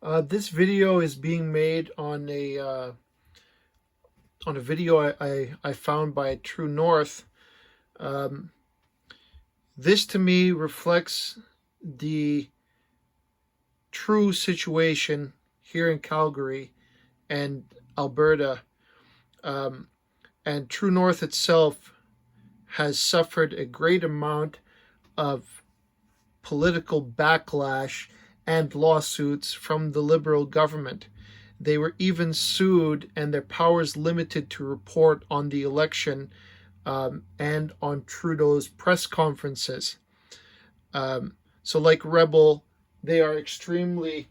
This video is being made on a video I found by True North. Um, this to me reflects the true situation here in Calgary and Alberta. Um, and True North itself has suffered a great amount of political backlash and lawsuits from the Liberal government. They were even sued and their powers limited to report on the election and on Trudeau's press conferences. So, like Rebel, they are extremely,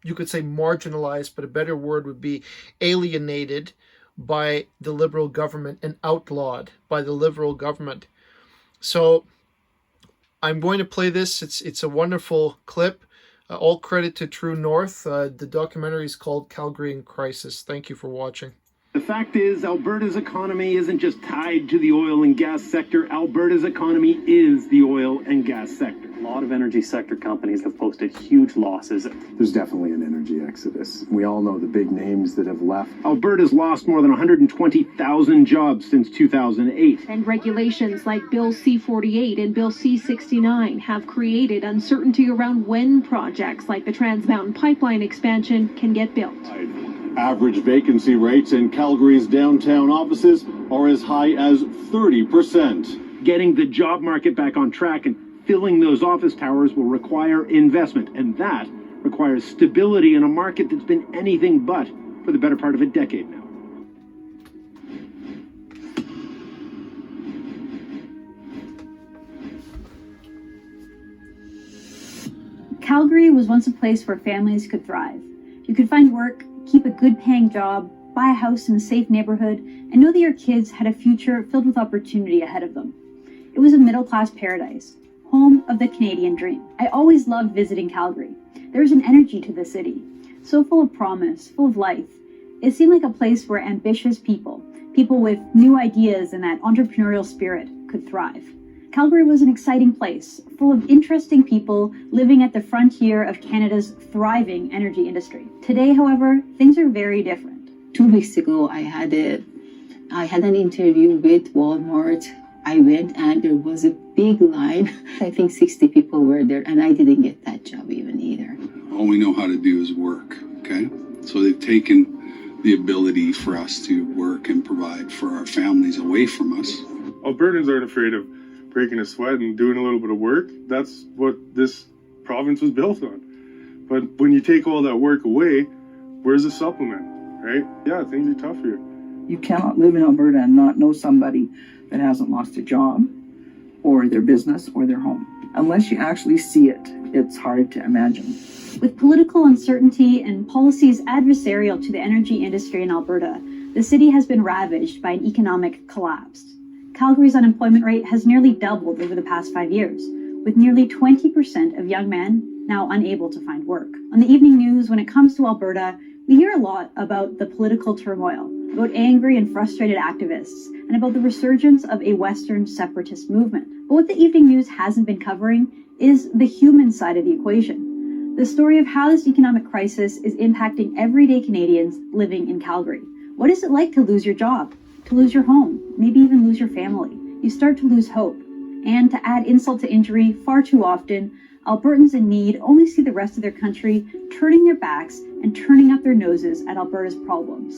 you could say marginalized, but a better word would be alienated by the Liberal government and outlawed by the Liberal government. So I'm going to play this. It's a wonderful clip. All credit to True North. The documentary is called Calgary in Crisis. Thank you for watching. The fact is, Alberta's economy isn't just tied to the oil and gas sector. Alberta's economy is the oil and gas sector. A lot of energy sector companies have posted huge losses. There's definitely an energy exodus. We all know the big names that have left. Alberta's lost more than 120,000 jobs since 2008. And regulations like Bill C-48 and Bill C-69 have created uncertainty around when projects like the Trans Mountain Pipeline expansion can get built. Average vacancy rates in Calgary's downtown offices are as high as 30%. Getting the job market back on track and filling those office towers will require investment, and that requires stability in a market that's been anything but for the better part of a decade now. Calgary was once a place where families could thrive. You could find work, keep a good paying job, buy a house in a safe neighborhood, and know that your kids had a future filled with opportunity ahead of them. It was a middle-class paradise, home of the Canadian dream. I always loved visiting Calgary. There was an energy to the city, so full of promise, full of life. It seemed like a place where ambitious people with new ideas and that entrepreneurial spirit could thrive. Calgary was an exciting place, full of interesting people living at the frontier of Canada's thriving energy industry. Today, however, things are very different. 2 weeks ago, I had an interview with Walmart. I went and there was a big line. I think 60 people were there, and I didn't get that job even either. All we know how to do is work, okay? So they've taken the ability for us to work and provide for our families away from us. Albertans aren't afraid of breaking a sweat and doing a little bit of work. That's what this province was built on. But when you take all that work away, where's the supplement, right? Yeah, things are tough here. You cannot live in Alberta and not know somebody that hasn't lost a job or their business or their home. Unless you actually see it, it's hard to imagine. With political uncertainty and policies adversarial to the energy industry in Alberta, the city has been ravaged by an economic collapse. Calgary's unemployment rate has nearly doubled over the past 5 years, with nearly 20% of young men now unable to find work. On the evening news, when it comes to Alberta, we hear a lot about the political turmoil, about angry and frustrated activists, and about the resurgence of a Western separatist movement. But what the evening news hasn't been covering is the human side of the equation. The story of how this economic crisis is impacting everyday Canadians living in Calgary. What is it like to lose your job? To lose your home, maybe even lose your family? You start to lose hope. And to add insult to injury, far too often, Albertans in need only see the rest of their country turning their backs and turning up their noses at Alberta's problems.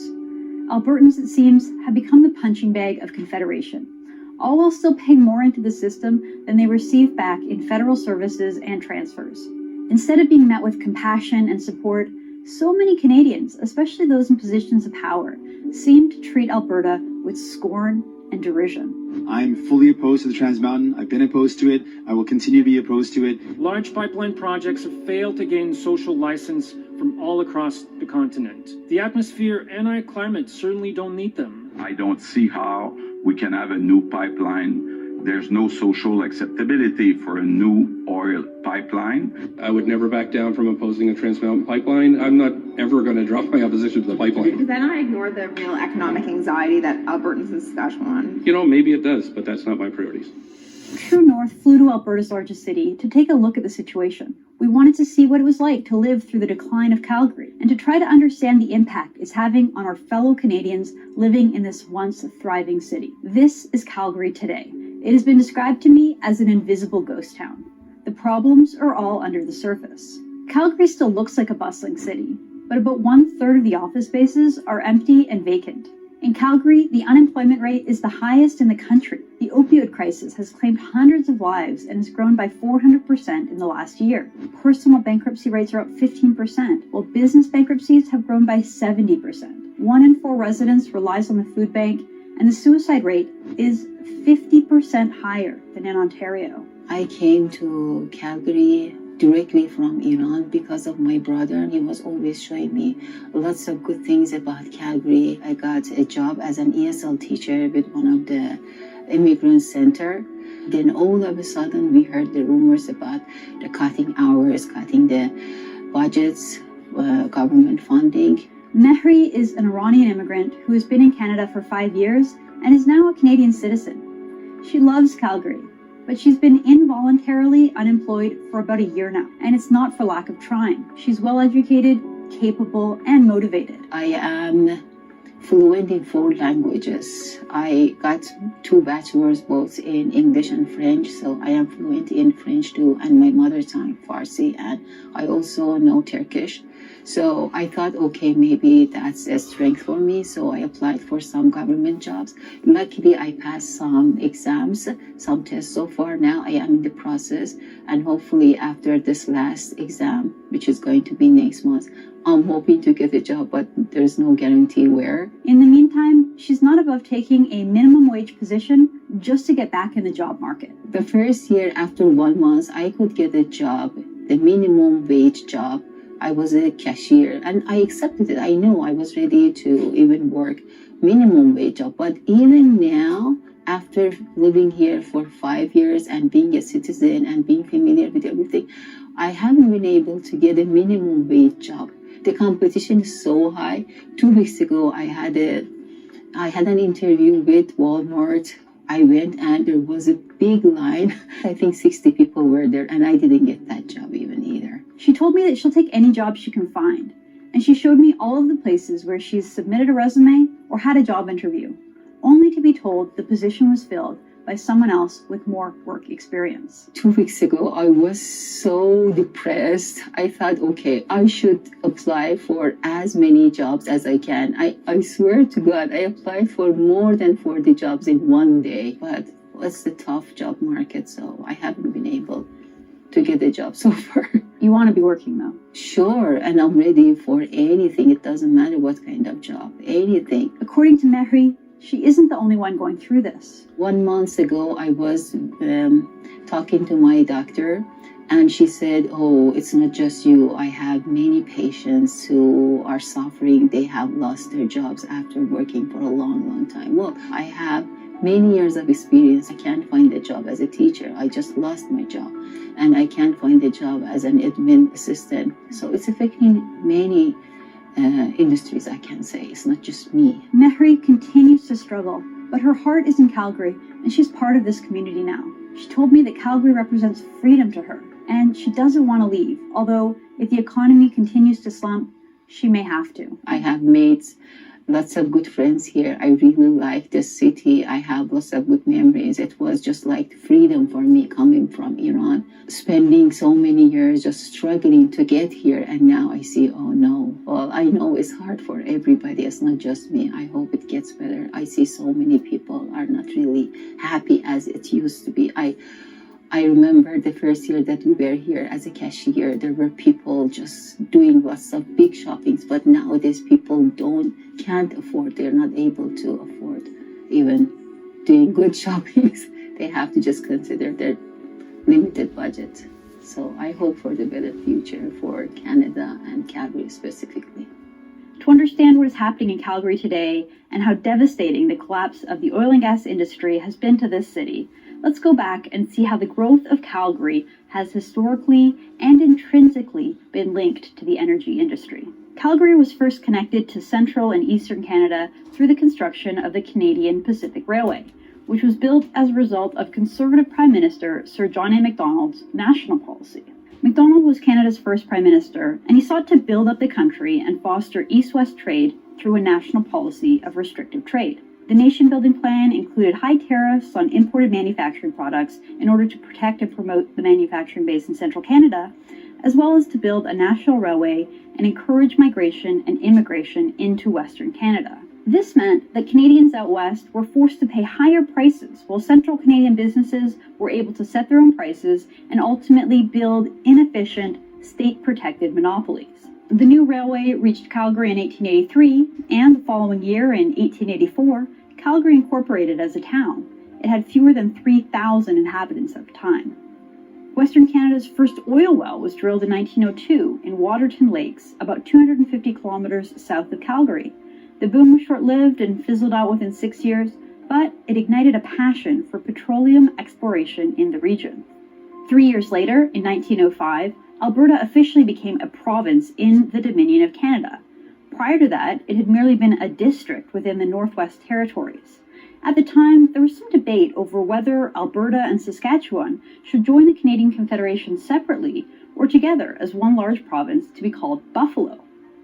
Albertans, it seems, have become the punching bag of Confederation, all while still paying more into the system than they receive back in federal services and transfers. Instead of being met with compassion and support, so many Canadians, especially those in positions of power, seem to treat Alberta with scorn and derision. I'm fully opposed to the Trans Mountain. I've been opposed to it. I will continue to be opposed to it. Large pipeline projects have failed to gain social license from all across the continent. The atmosphere and our climate certainly don't need them. I don't see how we can have a new pipeline. There's no social acceptability for a new oil pipeline. I would never back down from opposing a Trans Mountain pipeline. I'm not ever going to drop my opposition to the pipeline. Does that not ignore the real economic anxiety that Albertans in Saskatchewan? You know, maybe it does, but that's not my priorities. True North flew to Alberta's largest city to take a look at the situation. We wanted to see what it was like to live through the decline of Calgary and to try to understand the impact it's having on our fellow Canadians living in this once thriving city. This is Calgary today. It has been described to me as an invisible ghost town. The problems are all under the surface. Calgary still looks like a bustling city, but about 1/3 of the office spaces are empty and vacant. In Calgary, the unemployment rate is the highest in the country. The opioid crisis has claimed hundreds of lives and has grown by 400% in the last year. Personal bankruptcy rates are up 15%, while business bankruptcies have grown by 70%. 1 in 4 residents relies on the food bank, and the suicide rate is 50% higher than in Ontario. I came to Calgary directly from Iran because of my brother. He was always showing me lots of good things about Calgary. I got a job as an ESL teacher with one of the immigrant center. Then all of a sudden we heard the rumors about the cutting hours, cutting the budgets, government funding. Mehri is an Iranian immigrant who has been in Canada for 5 years and is now a Canadian citizen. She loves Calgary, but she's been involuntarily unemployed for about a year now, and it's not for lack of trying. She's well educated, capable, and motivated. I am fluent in 4 languages. I got 2 bachelors both in English and French, so I am fluent in French too, and my mother tongue, Farsi, and I also know Turkish. So I thought, okay, maybe that's a strength for me. So I applied for some government jobs. Luckily, I passed some exams, some tests so far. Now I am in the process. And hopefully after this last exam, which is going to be next month, I'm hoping to get a job, but there's no guarantee where. In the meantime, she's not above taking a minimum wage position just to get back in the job market. The first year, after 1 month, I could get a job, the minimum wage job. I was a cashier and I accepted it. I knew I was ready to even work minimum wage job. But even now, after living here for 5 years and being a citizen and being familiar with everything, I haven't been able to get a minimum wage job. The competition is so high. 2 weeks ago, I had an interview with Walmart. I went and there was a big line. I think 60 people were there and I didn't get that job even either. She told me that she'll take any job she can find, and she showed me all of the places where she's submitted a resume or had a job interview, only to be told the position was filled by someone else with more work experience. 2 weeks ago, I was so depressed. I thought, okay, I should apply for as many jobs as I can. I swear to God, I applied for more than 40 jobs in one day, but it's the tough job market, so I haven't been able to get a job so far. You want to be working though? Sure, and I'm ready for anything. It doesn't matter what kind of job, anything. According to Mehri, she isn't the only one going through this. 1 month ago, I was talking to my doctor, and she said, oh, it's not just you. I have many patients who are suffering. They have lost their jobs after working for a long, long time. Well, I have many years of experience. I can't find a job as a teacher. I just lost my job. And I can't find a job as an admin assistant. So it's affecting many industries, I can say. It's not just me. Mehri continues to struggle, but her heart is in Calgary, and she's part of this community now. She told me that Calgary represents freedom to her, and she doesn't want to leave, although if the economy continues to slump, she may have to. I have mates, lots of good friends here. I really like this city. I have lots of good memories. It was just like freedom for me coming from Iran, spending so many years just struggling to get here. And now I see, oh no. Well, I know it's hard for everybody. It's not just me. I hope it gets better. I see so many people are not really happy as it used to be. I remember the first year that we were here as a cashier, there were people just doing lots of big shoppings, but nowadays people can't afford, they're not able to afford even doing good shoppings. They have to just consider their limited budget. So I hope for the better future for Canada and Calgary specifically. To understand what is happening in Calgary today and how devastating the collapse of the oil and gas industry has been to this city, let's go back and see how the growth of Calgary has historically and intrinsically been linked to the energy industry. Calgary was first connected to central and eastern Canada through the construction of the Canadian Pacific Railway, which was built as a result of Conservative Prime Minister Sir John A. Macdonald's national policy. Macdonald was Canada's first Prime Minister, and he sought to build up the country and foster east-west trade through a national policy of restrictive trade. The nation-building plan included high tariffs on imported manufacturing products in order to protect and promote the manufacturing base in central Canada, as well as to build a national railway and encourage migration and immigration into Western Canada. This meant that Canadians out west were forced to pay higher prices, while central Canadian businesses were able to set their own prices and ultimately build inefficient, state-protected monopolies. The new railway reached Calgary in 1883, and the following year, in 1884, Calgary incorporated as a town. It had fewer than 3,000 inhabitants at the time. Western Canada's first oil well was drilled in 1902 in Waterton Lakes, about 250 kilometers south of Calgary. The boom was short-lived and fizzled out within 6 years, but it ignited a passion for petroleum exploration in the region. 3 years later, in 1905, Alberta officially became a province in the Dominion of Canada. Prior to that, it had merely been a district within the Northwest Territories. At the time, there was some debate over whether Alberta and Saskatchewan should join the Canadian Confederation separately or together as one large province to be called Buffalo.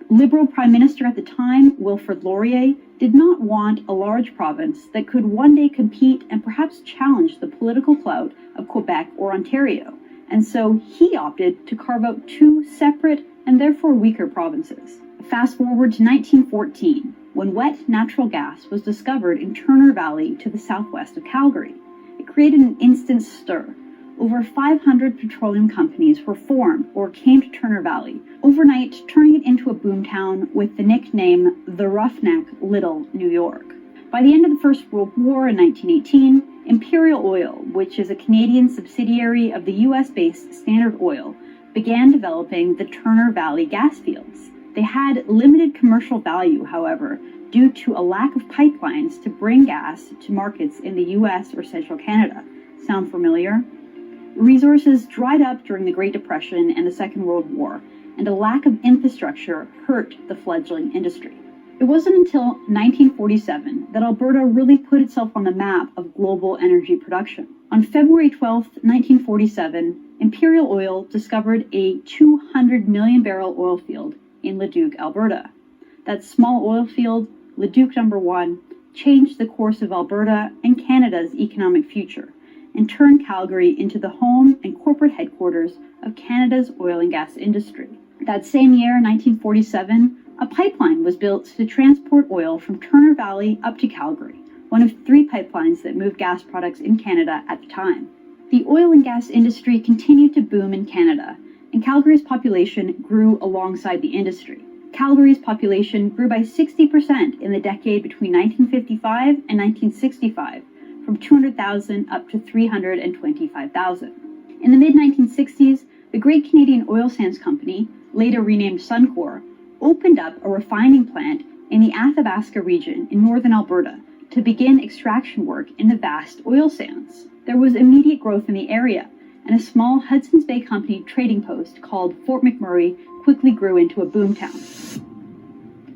Liberal Prime Minister at the time, Wilfrid Laurier, did not want a large province that could one day compete and perhaps challenge the political clout of Quebec or Ontario, and so he opted to carve out two separate and therefore weaker provinces. Fast forward to 1914, when wet natural gas was discovered in Turner Valley to the southwest of Calgary. It created an instant stir. Over 500 petroleum companies were formed or came to Turner Valley, overnight turning it into a boomtown with the nickname the Roughneck Little New York. By the end of the First World War in 1918, Imperial Oil, which is a Canadian subsidiary of the US-based Standard Oil, began developing the Turner Valley gas fields. They had limited commercial value, however, due to a lack of pipelines to bring gas to markets in the US or Central Canada. Sound familiar? Resources dried up during the Great Depression and the Second World War, and a lack of infrastructure hurt the fledgling industry. It wasn't until 1947 that Alberta really put itself on the map of global energy production. On February 12, 1947, Imperial Oil discovered a 200 million barrel oil field in Leduc, Alberta. That small oil field, Leduc No. 1, changed the course of Alberta and Canada's economic future, and turned Calgary into the home and corporate headquarters of Canada's oil and gas industry. That same year, 1947, a pipeline was built to transport oil from Turner Valley up to Calgary, one of 3 pipelines that moved gas products in Canada at the time. The oil and gas industry continued to boom in Canada, and Calgary's population grew alongside the industry. Calgary's population grew by 60% in the decade between 1955 and 1965, from 200,000 up to 325,000. In the mid-1960s, the Great Canadian Oil Sands Company, later renamed Suncor, opened up a refining plant in the Athabasca region in northern Alberta to begin extraction work in the vast oil sands. There was immediate growth in the area, and a small Hudson's Bay Company trading post called Fort McMurray quickly grew into a boomtown.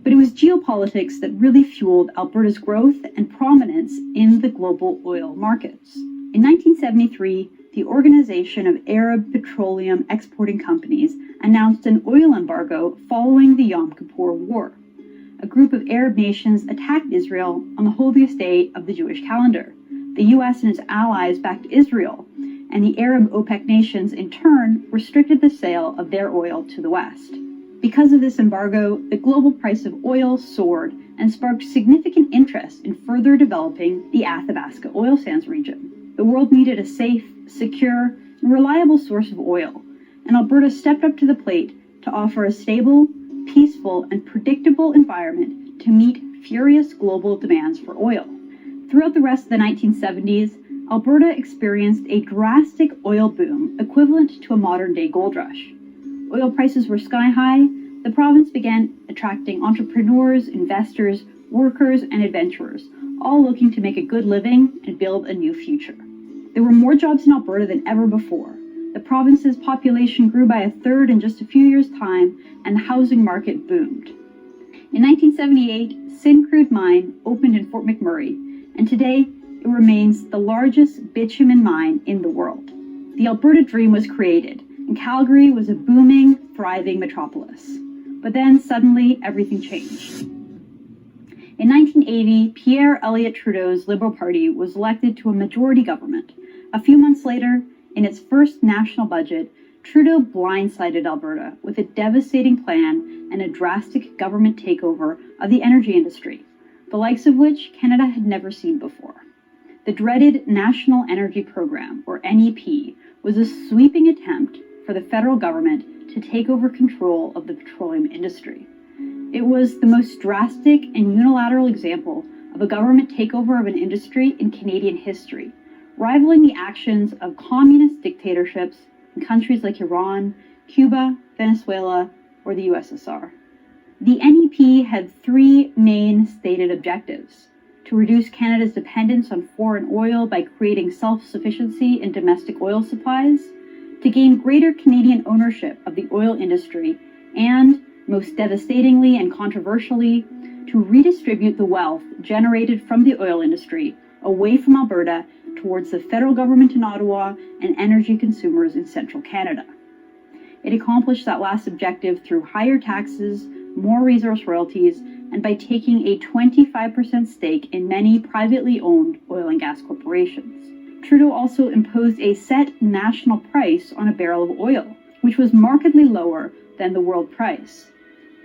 But it was geopolitics that really fueled Alberta's growth and prominence in the global oil markets. In 1973, the Organization of Arab Petroleum Exporting Companies announced an oil embargo following the Yom Kippur War. A group of Arab nations attacked Israel on the holiest day of the Jewish calendar. The US and its allies backed Israel, and the Arab OPEC nations in turn restricted the sale of their oil to the West. Because of this embargo, the global price of oil soared and sparked significant interest in further developing the Athabasca oil sands region. The world needed a safe, secure, and reliable source of oil, and Alberta stepped up to the plate to offer a stable, peaceful, and predictable environment to meet furious global demands for oil. Throughout the rest of the 1970s, Alberta experienced a drastic oil boom equivalent to a modern-day gold rush. Oil prices were sky-high. The province began attracting entrepreneurs, investors, workers, and adventurers, all looking to make a good living and build a new future. There were more jobs in Alberta than ever before. The province's population grew by a third in just a few years' time, and the housing market boomed. In 1978, Syncrude Mine opened in Fort McMurray, and today it remains the largest bitumen mine in the world. The Alberta dream was created, and Calgary was a booming, thriving metropolis. But then suddenly everything changed. In 1980, Pierre Elliott Trudeau's Liberal Party was elected to a majority government. A few months later, in its first national budget, Trudeau blindsided Alberta with a devastating plan and a drastic government takeover of the energy industry, the likes of which Canada had never seen before. The dreaded National Energy Program, or NEP, was a sweeping attempt for the federal government to take over control of the petroleum industry. It was the most drastic and unilateral example of a government takeover of an industry in Canadian history, rivaling the actions of communist dictatorships in countries like Iran, Cuba, Venezuela, or the USSR. The NEP had three main stated objectives: to reduce Canada's dependence on foreign oil by creating self-sufficiency in domestic oil supplies, to gain greater Canadian ownership of the oil industry, and, most devastatingly and controversially, to redistribute the wealth generated from the oil industry away from Alberta towards the federal government in Ottawa and energy consumers in central Canada. It accomplished that last objective through higher taxes, more resource royalties, and by taking a 25% stake in many privately owned oil and gas corporations. Trudeau also imposed a set national price on a barrel of oil, which was markedly lower than the world price.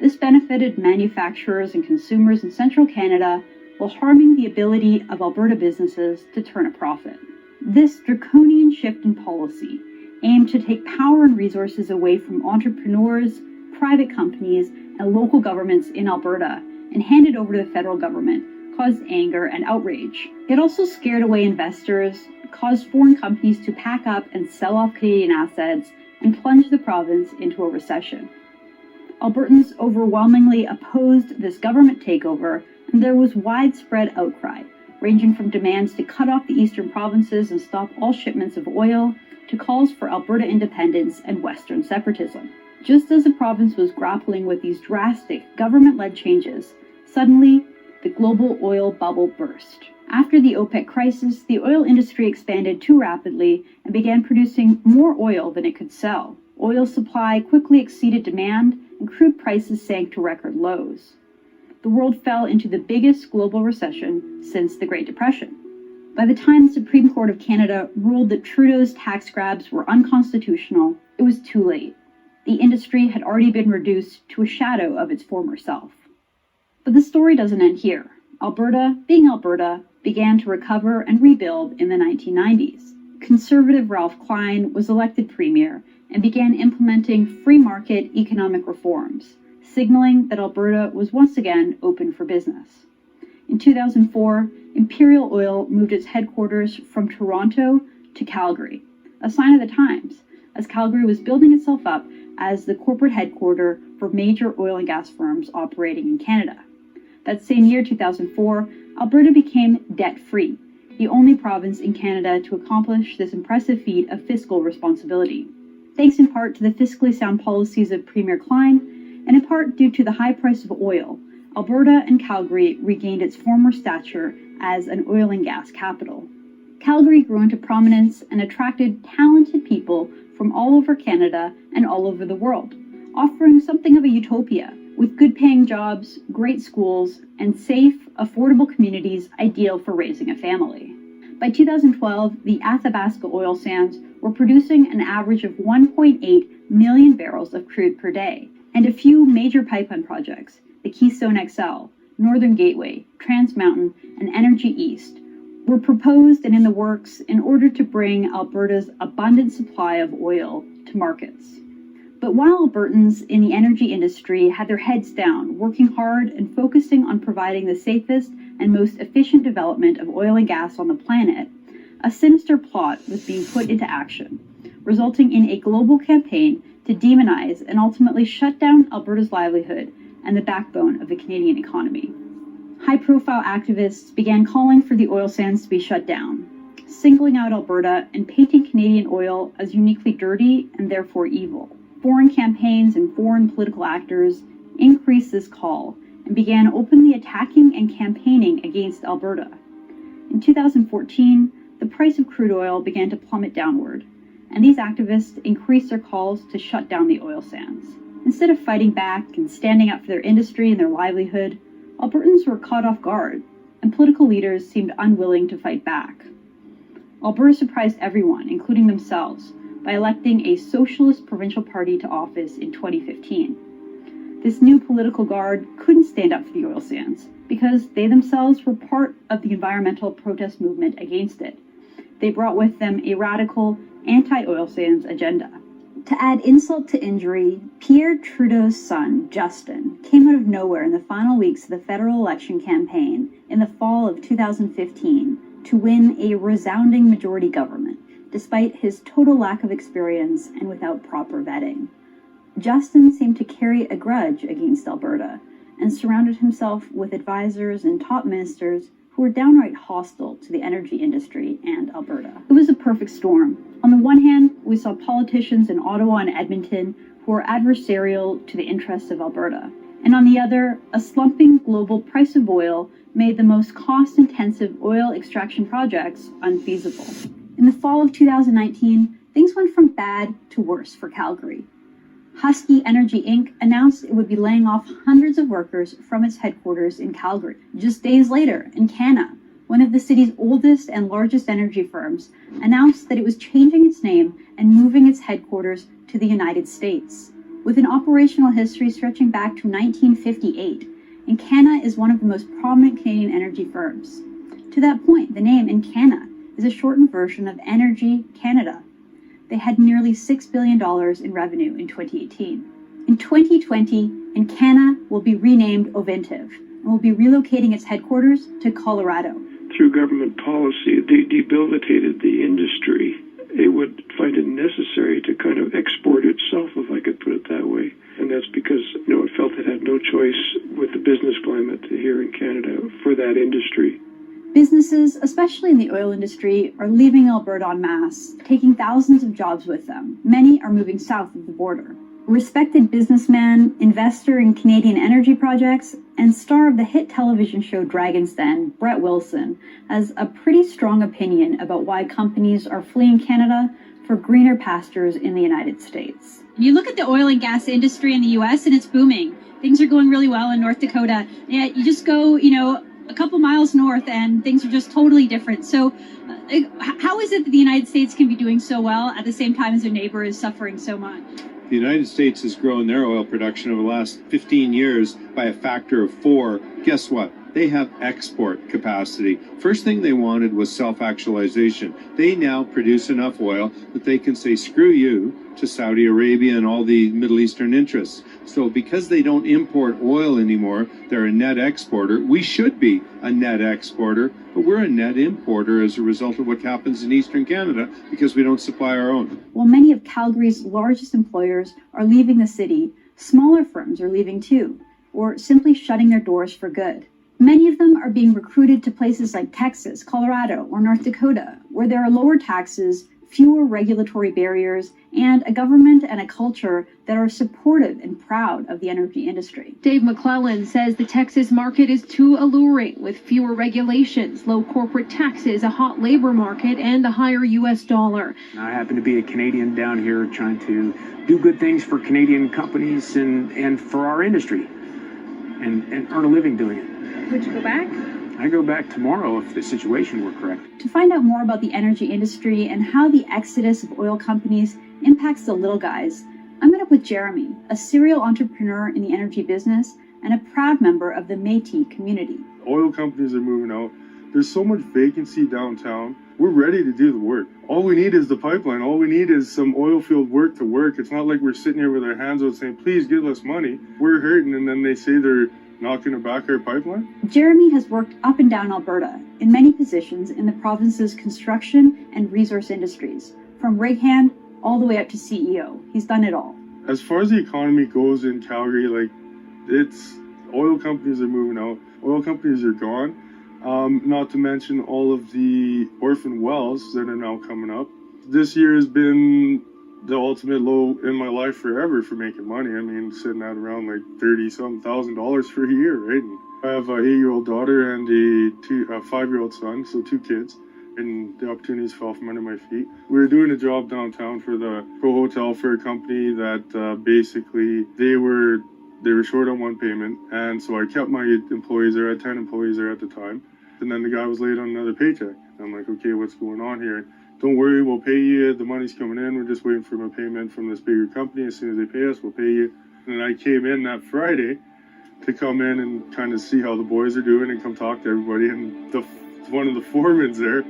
This benefited manufacturers and consumers in central Canada while harming the ability of Alberta businesses to turn a profit. This draconian shift in policy aimed to take power and resources away from entrepreneurs, private companies, and local governments in Alberta and hand it over to the federal government caused anger and outrage. It also scared away investors, caused foreign companies to pack up and sell off Canadian assets, and plunge the province into a recession. Albertans overwhelmingly opposed this government takeover, and there was widespread outcry, ranging from demands to cut off the eastern provinces and stop all shipments of oil, to calls for Alberta independence and Western separatism. Just as the province was grappling with these drastic government-led changes, suddenly the global oil bubble burst. After the OPEC crisis, the oil industry expanded too rapidly and began producing more oil than it could sell. Oil supply quickly exceeded demand, and crude prices sank to record lows. The world fell into the biggest global recession since the Great Depression. By the time the Supreme Court of Canada ruled that Trudeau's tax grabs were unconstitutional, it was too late. The industry had already been reduced to a shadow of its former self. But the story doesn't end here. Alberta, being Alberta, began to recover and rebuild in the 1990s. Conservative Ralph Klein was elected premier and began implementing free market economic reforms, signaling that Alberta was once again open for business. In 2004, Imperial Oil moved its headquarters from Toronto to Calgary, a sign of the times, as Calgary was building itself up as the corporate headquarters for major oil and gas firms operating in Canada. That same year, 2004, Alberta became debt-free, the only province in Canada to accomplish this impressive feat of fiscal responsibility. Thanks in part to the fiscally sound policies of Premier Klein, and in part due to the high price of oil, Alberta and Calgary regained its former stature as an oil and gas capital. Calgary grew into prominence and attracted talented people from all over Canada and all over the world, offering something of a utopia, with good-paying jobs, great schools, and safe, affordable communities ideal for raising a family. By 2012, the Athabasca oil sands were producing an average of 1.8 million barrels of crude per day, and a few major pipeline projects, the Keystone XL, Northern Gateway, Trans Mountain, and Energy East, were proposed and in the works in order to bring Alberta's abundant supply of oil to markets. But while Albertans in the energy industry had their heads down, working hard and focusing on providing the safest and most efficient development of oil and gas on the planet, a sinister plot was being put into action, resulting in a global campaign to demonize and ultimately shut down Alberta's livelihood and the backbone of the Canadian economy. High-profile activists began calling for the oil sands to be shut down, singling out Alberta and painting Canadian oil as uniquely dirty and therefore evil. Foreign campaigns and foreign political actors increased this call and began openly attacking and campaigning against Alberta. In 2014, the price of crude oil began to plummet downward, and these activists increased their calls to shut down the oil sands. Instead of fighting back and standing up for their industry and their livelihood, Albertans were caught off guard, and political leaders seemed unwilling to fight back. Alberta surprised everyone, including themselves, by electing a socialist provincial party to office in 2015. This new political guard couldn't stand up for the oil sands because they themselves were part of the environmental protest movement against it. They brought with them a radical anti-oil sands agenda. To add insult to injury, Pierre Trudeau's son, Justin, came out of nowhere in the final weeks of the federal election campaign in the fall of 2015 to win a resounding majority government, despite his total lack of experience and without proper vetting. Justin seemed to carry a grudge against Alberta and surrounded himself with advisors and top ministers who were downright hostile to the energy industry and Alberta. It was a perfect storm. On the one hand, we saw politicians in Ottawa and Edmonton who were adversarial to the interests of Alberta. And on the other, a slumping global price of oil made the most cost-intensive oil extraction projects unfeasible. In the fall of 2019, things went from bad to worse for Calgary. Husky Energy Inc. announced it would be laying off hundreds of workers from its headquarters in Calgary. Just days later, Encana, one of the city's oldest and largest energy firms, announced that it was changing its name and moving its headquarters to the United States. With an operational history stretching back to 1958, Encana is one of the most prominent Canadian energy firms. To that point, the name Encana is a shortened version of Energy Canada. They had nearly $6 billion in revenue in 2018. In 2020, Encana will be renamed Ovintiv and will be relocating its headquarters to Colorado. Through government policy, they debilitated the industry. It would find it necessary to kind of export itself, if I could put it that way. And that's because, it felt it had no choice with the business climate here in Canada for that industry. Businesses, especially in the oil industry, are leaving Alberta en masse, taking thousands of jobs with them. Many are moving south of the border. Respected businessman, investor in Canadian energy projects, and star of the hit television show Dragon's Den, Brett Wilson, has a pretty strong opinion about why companies are fleeing Canada for greener pastures in the United States. You look at the oil and gas industry in the U.S. and it's booming. Things are going really well in North Dakota. Yet you just go, a couple miles north and things are just totally different. So how is it that the United States can be doing so well at the same time as their neighbor is suffering so much? The United States has grown their oil production over the last 15 years by a factor of 4. Guess what? They have export capacity. First thing they wanted was self-actualization. They now produce enough oil that they can say, screw you, to Saudi Arabia and all the Middle Eastern interests. So because they don't import oil anymore, they're a net exporter. We should be a net exporter, but we're a net importer as a result of what happens in Eastern Canada because we don't supply our own. While many of Calgary's largest employers are leaving the city, smaller firms are leaving too, or simply shutting their doors for good. Many of them are being recruited to places like Texas, Colorado, or North Dakota, where there are lower taxes, fewer regulatory barriers, and a government and a culture that are supportive and proud of the energy industry. Dave McClellan says the Texas market is too alluring, with fewer regulations, low corporate taxes, a hot labor market, and a higher U.S. dollar. I happen to be a Canadian down here trying to do good things for Canadian companies and for our industry and earn a living doing it. Would you go back? I go back tomorrow if the situation were correct. To find out more about the energy industry and how the exodus of oil companies impacts the little guys, I met up with Jeremy, a serial entrepreneur in the energy business and a proud member of the Métis community. Oil companies are moving out. There's so much vacancy downtown. We're ready to do the work. All we need is the pipeline. All we need is some oil field work to work. It's not like we're sitting here with our hands out saying, please give us money. We're hurting, and then they say they're not going to back our pipeline? Jeremy has worked up and down Alberta in many positions in the province's construction and resource industries, from rig hand all the way up to CEO. He's done it all. As far as the economy goes in Calgary, it's oil companies are moving out. Oil companies are gone. Not to mention all of the orphan wells that are now coming up. This year has been the ultimate low in my life forever for making money. I mean, sitting at around like $30,000 for a year, right? And I have an 8-year-old daughter and a 5-year-old son, so 2 kids. And the opportunities fell from under my feet. We were doing a job downtown for the Pro Hotel for a company that basically they were short on one payment, and so I kept my employees there. I had 10 employees there at the time, and then the guy was late on another paycheck. I'm like, okay, what's going on here? Don't worry, we'll pay you. The money's coming in. We're just waiting for a payment from this bigger company. As soon as they pay us, we'll pay you. And then I came in that Friday to come in and kind of see how the boys are doing and come talk to everybody. And one of the foremans there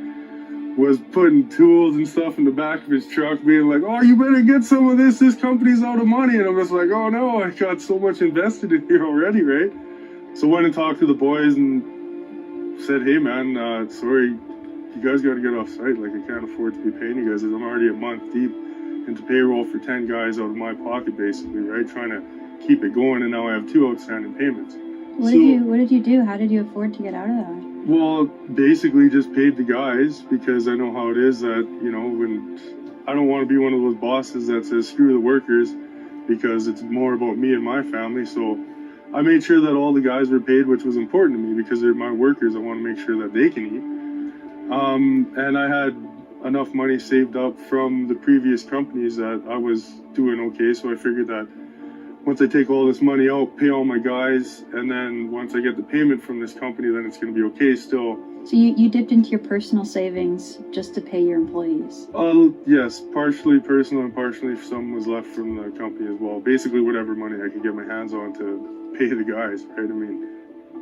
was putting tools and stuff in the back of his truck, being like, oh, you better get some of this. This company's out of money. And I was like, oh, no, I got so much invested in here already, right? So went and talked to the boys and said, hey, man, sorry, you guys got to get off site. Like, I can't afford to be paying you guys. I'm already a month deep into payroll for 10 guys out of my pocket, basically, right? Trying to keep it going, and now I have 2 outstanding payments. What did you do? How did you afford to get out of that? Well, basically just paid the guys, because I know how it is that, you know, when I don't want to be one of those bosses that says screw the workers, because it's more about me and my family. So I made sure that all the guys were paid, which was important to me because they're my workers. I want to make sure that they can eat. And I had enough money saved up from the previous companies that I was doing okay. So I figured that once I take all this money out, pay all my guys, and then once I get the payment from this company, then it's going to be okay still. So you dipped into your personal savings just to pay your employees? Yes, partially personal and partially some was left from the company as well. Basically whatever money I could get my hands on to pay the guys, right? I mean,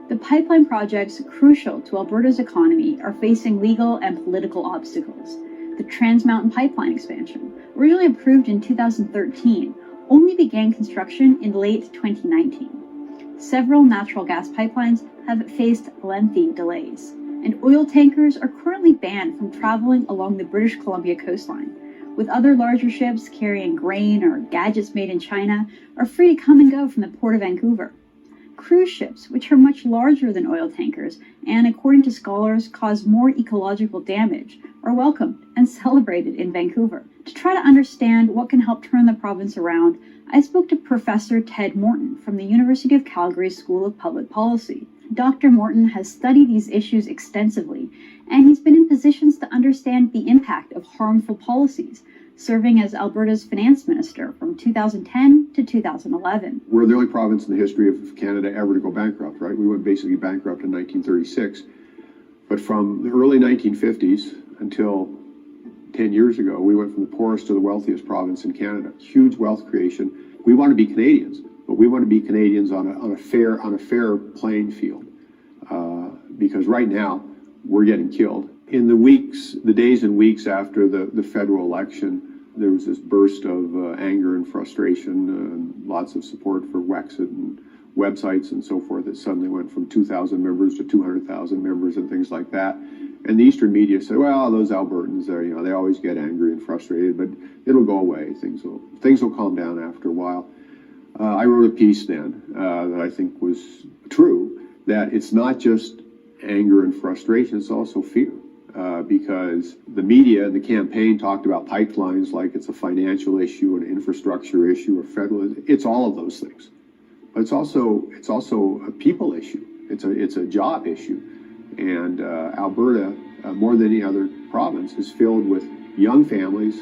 the pipeline projects crucial to Alberta's economy are facing legal and political obstacles. The Trans Mountain Pipeline expansion, originally approved in 2013, only began construction in late 2019. Several natural gas pipelines have faced lengthy delays, and oil tankers are currently banned from traveling along the British Columbia coastline, with other larger ships carrying grain or gadgets made in China are free to come and go from the Port of Vancouver. Cruise ships, which are much larger than oil tankers and, according to scholars, cause more ecological damage, are welcomed and celebrated in Vancouver. To try to understand what can help turn the province around, I spoke to Professor Ted Morton from the University of Calgary School of Public Policy. Dr. Morton has studied these issues extensively, and he's been in positions to understand the impact of harmful policies, serving as Alberta's finance minister from 2010 to 2011. We're the only province in the history of Canada ever to go bankrupt, right? We went basically bankrupt in 1936. But from the early 1950s until 10 years ago, we went from the poorest to the wealthiest province in Canada. Huge wealth creation. We want to be Canadians, but we want to be Canadians on a fair playing field. Because right now, we're getting killed. In the days and weeks after the federal election, there was this burst of anger and frustration, and lots of support for Wexit and websites and so forth that suddenly went from 2,000 members to 200,000 members and things like that. And the Eastern media said, well, those Albertans, they always get angry and frustrated, but it'll go away. Things will calm down after a while. I wrote a piece then that I think was true, that it's not just anger and frustration, it's also fear. Because the media and the campaign talked about pipelines like it's a financial issue, an infrastructure issue, or federal. It's all of those things, but it's also a people issue. It's a job issue, and Alberta, more than any other province, is filled with young families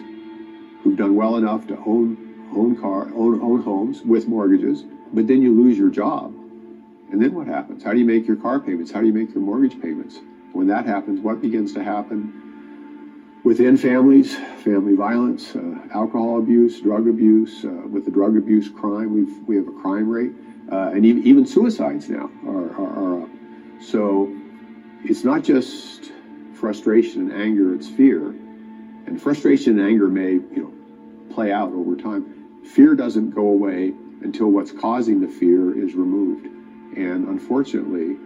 who've done well enough to own homes with mortgages, but then you lose your job, and then what happens? How do you make your car payments? How do you make your mortgage payments? When that happens, what begins to happen within families? Family violence, alcohol abuse, drug abuse. With the drug abuse crime, we have a crime rate, and even suicides now are up. So it's not just frustration and anger; it's fear. And frustration and anger may, play out over time. Fear doesn't go away until what's causing the fear is removed. And unfortunately,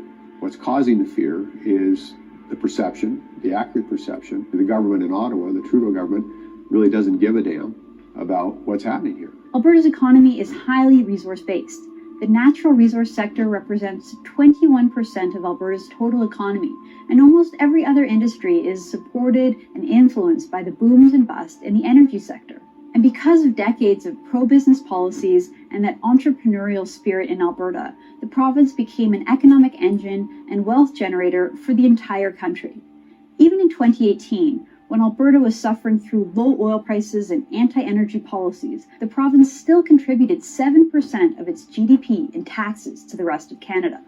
what's causing the fear is the perception, the accurate perception. The government in Ottawa, the Trudeau government, really doesn't give a damn about what's happening here. Alberta's economy is highly resource-based. The natural resource sector represents 21% of Alberta's total economy, and almost every other industry is supported and influenced by the booms and busts in the energy sector. And because of decades of pro-business policies and that entrepreneurial spirit in Alberta, the province became an economic engine and wealth generator for the entire country. Even in 2018, when Alberta was suffering through low oil prices and anti-energy policies, the province still contributed 7% of its GDP in taxes to the rest of Canada.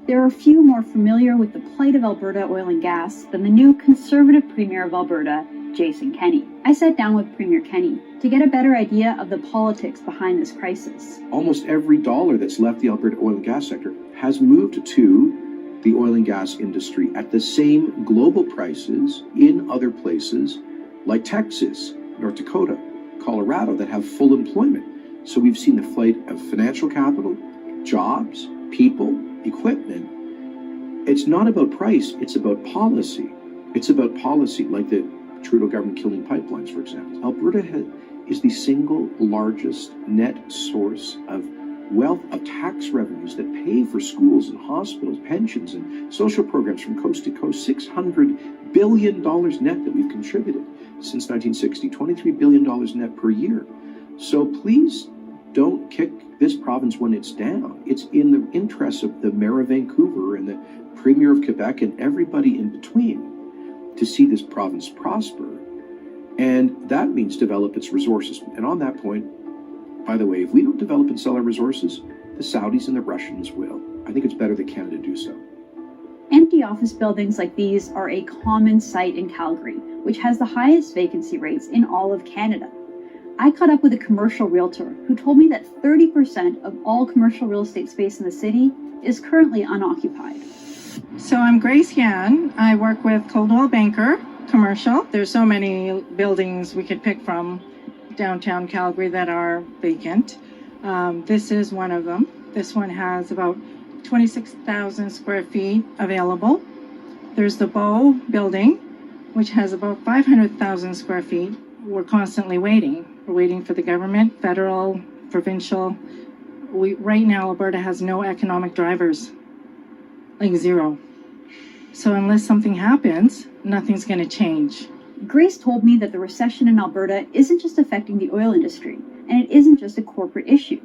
There are few more familiar with the plight of Alberta oil and gas than the new Conservative Premier of Alberta, Jason Kenney. I sat down with Premier Kenney to get a better idea of the politics behind this crisis. Almost every dollar that's left the Alberta oil and gas sector has moved to the oil and gas industry at the same global prices in other places like Texas, North Dakota, Colorado that have full employment. So we've seen the flight of financial capital, jobs, people, equipment. It's not about price, it's about policy. It's about policy, like the Trudeau government killing pipelines, for example. Alberta is the single largest net source of wealth, of tax revenues that pay for schools and hospitals, pensions and social programs from coast to coast. $600 billion net that we've contributed since 1960, $23 billion net per year. So please don't kick this province when it's down. It's in the interests of the Mayor of Vancouver and the Premier of Quebec and everybody in between to see this province prosper. And that means develop its resources. And on that point, by the way, if we don't develop and sell our resources, the Saudis and the Russians will. I think it's better that Canada do so. Empty office buildings like these are a common sight in Calgary, which has the highest vacancy rates in all of Canada. I caught up with a commercial realtor who told me that 30% of all commercial real estate space in the city is currently unoccupied. So I'm Grace Yan. I work with Coldwell Banker Commercial. There's so many buildings we could pick from downtown Calgary that are vacant. This is one of them. This one has about 26,000 square feet available. There's the Bow building, which has about 500,000 square feet. We're constantly waiting. We're waiting for the government, federal, provincial. Right now, Alberta has no economic drivers, like zero. So unless something happens, nothing's going to change. Grace told me that the recession in Alberta isn't just affecting the oil industry, and it isn't just a corporate issue.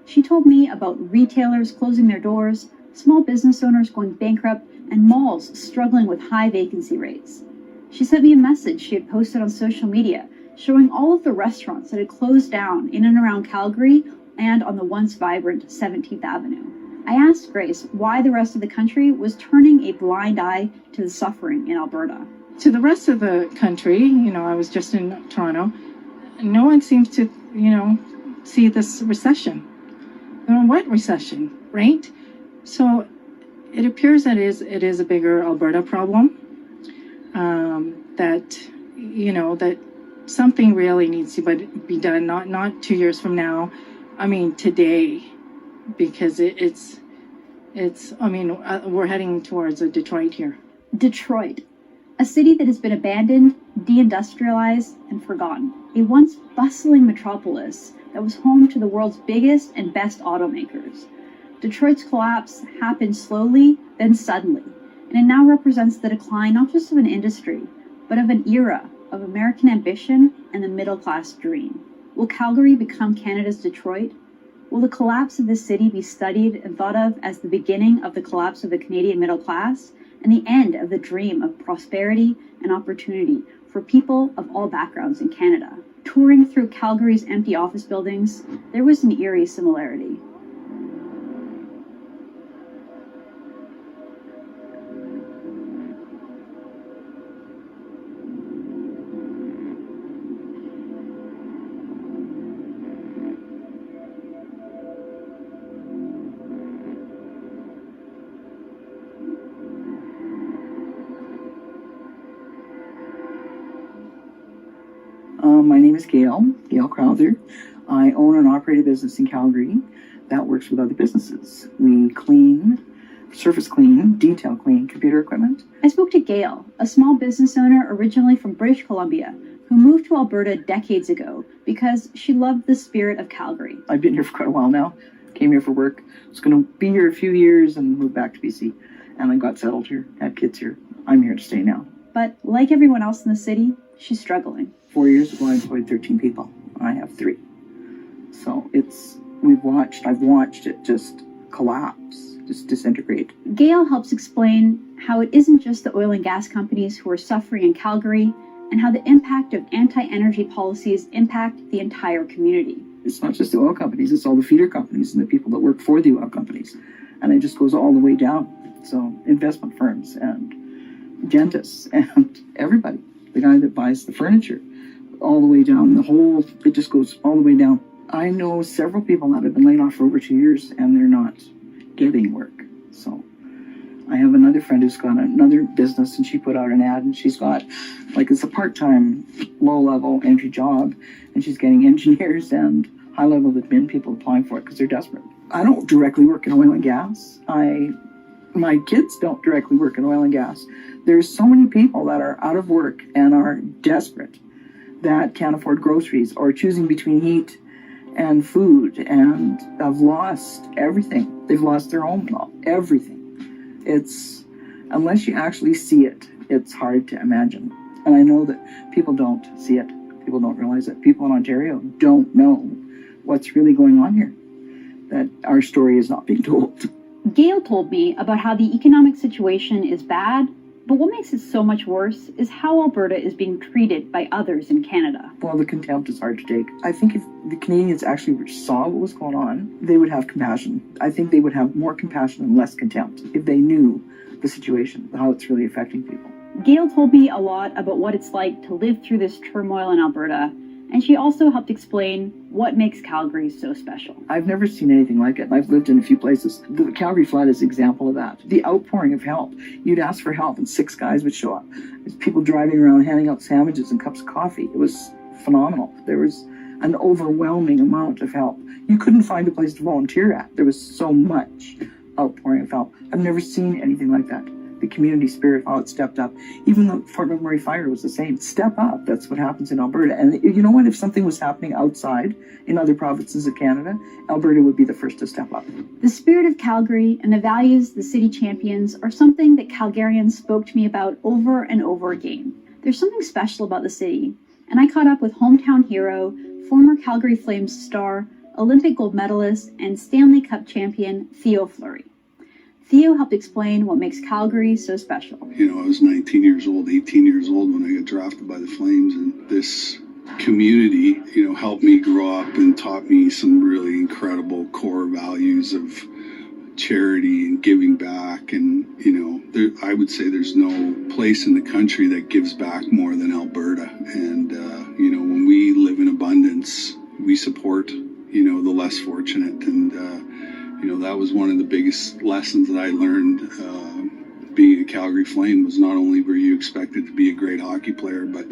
She told me about retailers closing their doors, small business owners going bankrupt, and malls struggling with high vacancy rates. She sent me a message she had posted on social media showing all of the restaurants that had closed down in and around Calgary and on the once vibrant 17th Avenue. I asked Grace why the rest of the country was turning a blind eye to the suffering in Alberta. To the rest of the country, I was just in Toronto, no one seems to, see this recession. What recession, right? So it appears that it is a bigger Alberta problem, that something really needs to be done, not 2 years from now. I mean, today, because we're heading towards a Detroit here. Detroit, a city that has been abandoned, deindustrialized, and forgotten. A once bustling metropolis that was home to the world's biggest and best automakers. Detroit's collapse happened slowly, then suddenly, and it now represents the decline not just of an industry, but of an era of American ambition and the middle-class dream. Will Calgary become Canada's Detroit? Will the collapse of this city be studied and thought of as the beginning of the collapse of the Canadian middle class and the end of the dream of prosperity and opportunity for people of all backgrounds in Canada? Touring through Calgary's empty office buildings, there was an eerie similarity. My name is Gail Crowther. I own and operate a business in Calgary that works with other businesses. We surface clean, detail clean computer equipment. I spoke to Gail, a small business owner originally from British Columbia, who moved to Alberta decades ago because she loved the spirit of Calgary. I've been here for quite a while now. Came here for work. Was going to be here a few years and moved back to BC. And I got settled here, had kids here. I'm here to stay now. But like everyone else in the city, she's struggling. 4 years ago, I employed 13 people. I have 3. So I've watched it just collapse, just disintegrate. Gail helps explain how it isn't just the oil and gas companies who are suffering in Calgary, and how the impact of anti-energy policies impact the entire community. It's not just the oil companies, it's all the feeder companies and the people that work for the oil companies. And it just goes all the way down. So investment firms and dentists and everybody, the guy that buys the furniture, all the way down, it just goes all the way down. I know several people that have been laid off for over 2 years and they're not getting work. So I have another friend who's got another business and she put out an ad and she's got, it's a part-time, low-level entry job and she's getting engineers and high-level admin people applying for it because they're desperate. I don't directly work in oil and gas. My kids don't directly work in oil and gas. There's so many people that are out of work and are desperate that can't afford groceries or choosing between heat and food and have lost everything. They've lost their home and all, everything. Unless you actually see it, it's hard to imagine. And I know that people don't see it. People don't realize it. People in Ontario don't know what's really going on here, that our story is not being told. Gail told me about how the economic situation is bad, but what makes it so much worse is how Alberta is being treated by others in Canada. Well, the contempt is hard to take. I think if the Canadians actually saw what was going on, they would have compassion. I think they would have more compassion and less contempt if they knew the situation, how it's really affecting people. Gail told me a lot about what it's like to live through this turmoil in Alberta, and she also helped explain what makes Calgary so special. I've never seen anything like it. I've lived in a few places. The Calgary flood is an example of that. The outpouring of help. You'd ask for help and 6 guys would show up. There's people driving around handing out sandwiches and cups of coffee. It was phenomenal. There was an overwhelming amount of help. You couldn't find a place to volunteer at. There was so much outpouring of help. I've never seen anything like that. The community spirit, how it stepped up. Even the Fort McMurray fire was the same. Step up. That's what happens in Alberta. And you know what? If something was happening outside in other provinces of Canada, Alberta would be the first to step up. The spirit of Calgary and the values the city champions are something that Calgarians spoke to me about over and over again. There's something special about the city, and I caught up with hometown hero, former Calgary Flames star, Olympic gold medalist, and Stanley Cup champion Theo Fleury. Theo helped explain what makes Calgary so special. I was 19 years old, 18 years old when I got drafted by the Flames, and this community, helped me grow up and taught me some really incredible core values of charity and giving back. And, I would say there's no place in the country that gives back more than Alberta. And, when we live in abundance, we support, the less fortunate. And, that was one of the biggest lessons that I learned being a Calgary Flame, was not only were you expected to be a great hockey player, but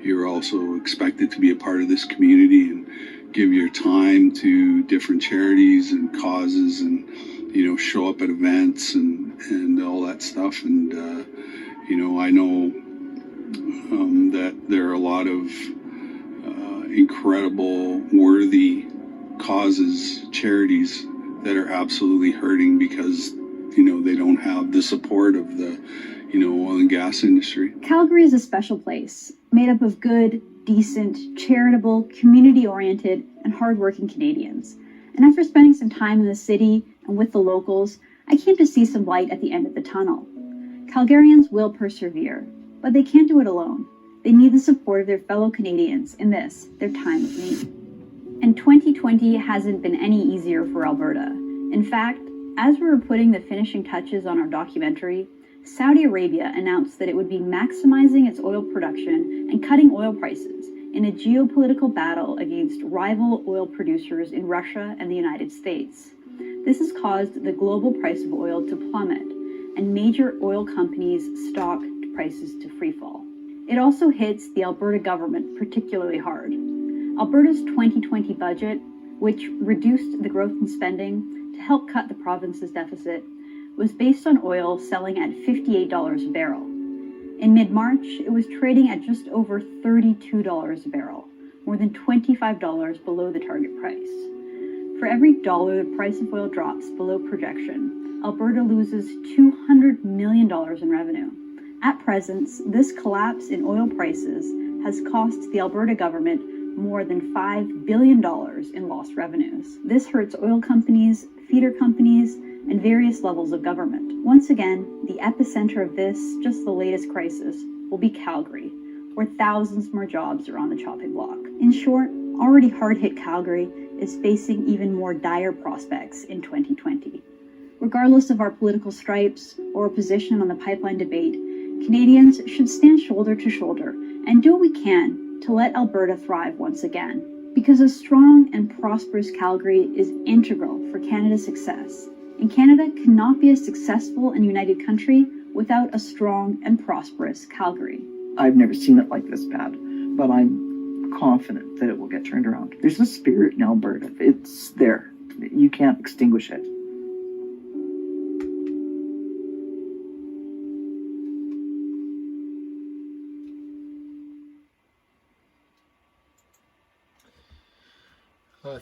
you're also expected to be a part of this community and give your time to different charities and causes and, show up at events and all that stuff. And, I know that there are a lot of incredible, worthy causes, charities that are absolutely hurting because, they don't have the support of the, oil and gas industry. Calgary is a special place, made up of good, decent, charitable, community-oriented, and hardworking Canadians. And after spending some time in the city and with the locals, I came to see some light at the end of the tunnel. Calgarians will persevere, but they can't do it alone. They need the support of their fellow Canadians in this, their time of need. And 2020 hasn't been any easier for Alberta. In fact, as we were putting the finishing touches on our documentary, Saudi Arabia announced that it would be maximizing its oil production and cutting oil prices in a geopolitical battle against rival oil producers in Russia and the United States. This has caused the global price of oil to plummet and major oil companies' stock prices to freefall. It also hits the Alberta government particularly hard. Alberta's 2020 budget, which reduced the growth in spending to help cut the province's deficit, was based on oil selling at $58 a barrel. In mid-March, it was trading at just over $32 a barrel, more than $25 below the target price. For every dollar the price of oil drops below projection, Alberta loses $200 million in revenue. At present, this collapse in oil prices has cost the Alberta government more than $5 billion in lost revenues. This hurts oil companies, feeder companies, and various levels of government. Once again, the epicenter of this, just the latest crisis, will be Calgary, where thousands more jobs are on the chopping block. In short, already hard-hit Calgary is facing even more dire prospects in 2020. Regardless of our political stripes or position on the pipeline debate, Canadians should stand shoulder to shoulder and do what we can to let Alberta thrive once again. Because a strong and prosperous Calgary is integral for Canada's success, and Canada cannot be a successful and united country without a strong and prosperous Calgary. I've never seen it like this bad, but I'm confident that it will get turned around. There's a spirit in Alberta. It's there. You can't extinguish it.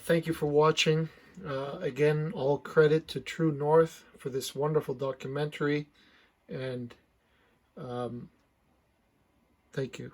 Thank you for watching. Again, all credit to True North for this wonderful documentary, and thank you.